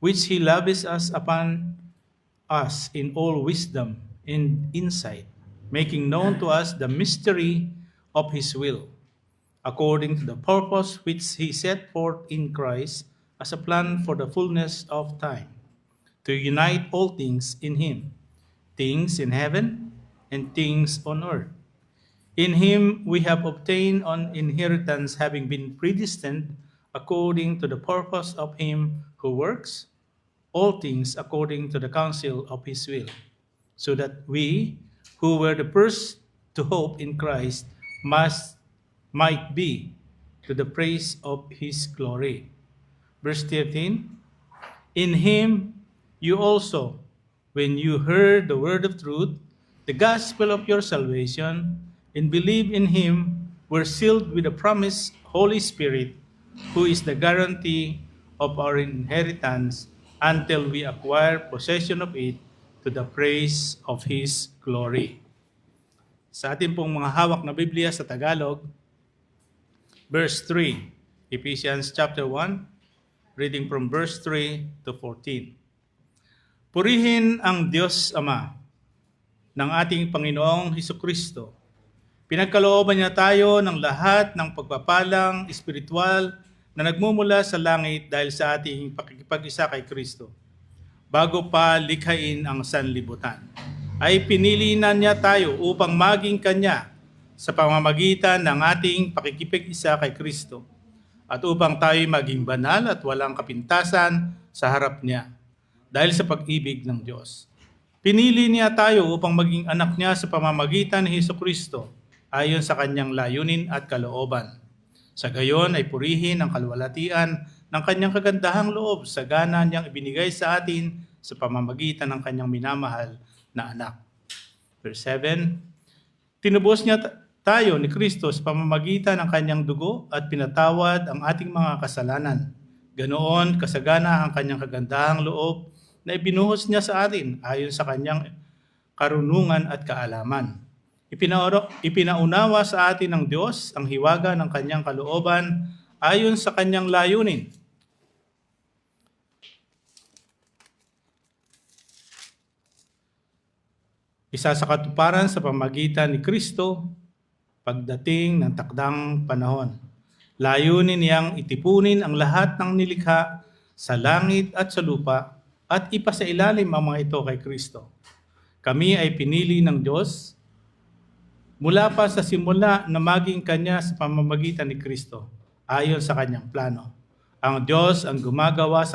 which He lavishes us upon us in all wisdom and insight, making known to us the mystery of His will, according to the purpose which He set forth in Christ as a plan for the fullness of time, to unite all things in Him, things in heaven and things on earth. In Him we have obtained an inheritance, having been predestined according to the purpose of Him who works all things according to the counsel of His will, so that we, who were the first to hope in Christ, might be to the praise of His glory. Verse 13, in Him you also, when you heard the word of truth, the gospel of your salvation, and believe in Him, were sealed with the promised Holy Spirit, who is the guarantee of our inheritance until we acquire possession of it, to the praise of His glory. Sa ating pong mga hawak na Biblia sa Tagalog, verse 3, Ephesians chapter 1, reading from verse 3 to 14. Purihin ang Diyos Ama ng ating Panginoong Hesukristo. Pinagkalooban niya tayo ng lahat ng pagpapalang espiritual na nagmumula sa langit dahil sa ating pakikipag-isa kay Kristo. Bago pa likhain ang sanlibutan, ay pinili na niya tayo upang maging Kanya sa pamamagitan ng ating pakikipag-isa kay Kristo, at upang tayo maging banal at walang kapintasan sa harap niya dahil sa pag-ibig ng Diyos. Pinili niya tayo upang maging anak niya sa pamamagitan ni Hesukristo ayon sa kanyang layunin at kalooban. Sa gayon ay purihin ang kalwalatian ng kanyang kagandahang loob sa gana niyang ibinigay sa atin sa pamamagitan ng kanyang minamahal na anak. Verse 7, tinubos niya tayo ni Kristo sa pamamagitan ng kanyang dugo at pinatawad ang ating mga kasalanan. Ganoon kasagana ang kanyang kagandahang loob na ibinuhos niya sa atin ayon sa kanyang karunungan at kaalaman. Ipinaunawa sa atin ng Diyos ang hiwaga ng kanyang kalooban ayon sa kanyang layunin. Isa sa katuparan sa pamamagitan ni Kristo pagdating ng takdang panahon. Layunin niyang itipunin ang lahat ng nilikha sa langit at sa lupa at ipasailalim ang mga ito kay Kristo. Kami ay pinili ng Diyos mula pa sa simula na maging Kanya sa pamamagitan ni Kristo ayon sa Kanyang plano. Ang Diyos ang gumagawa sa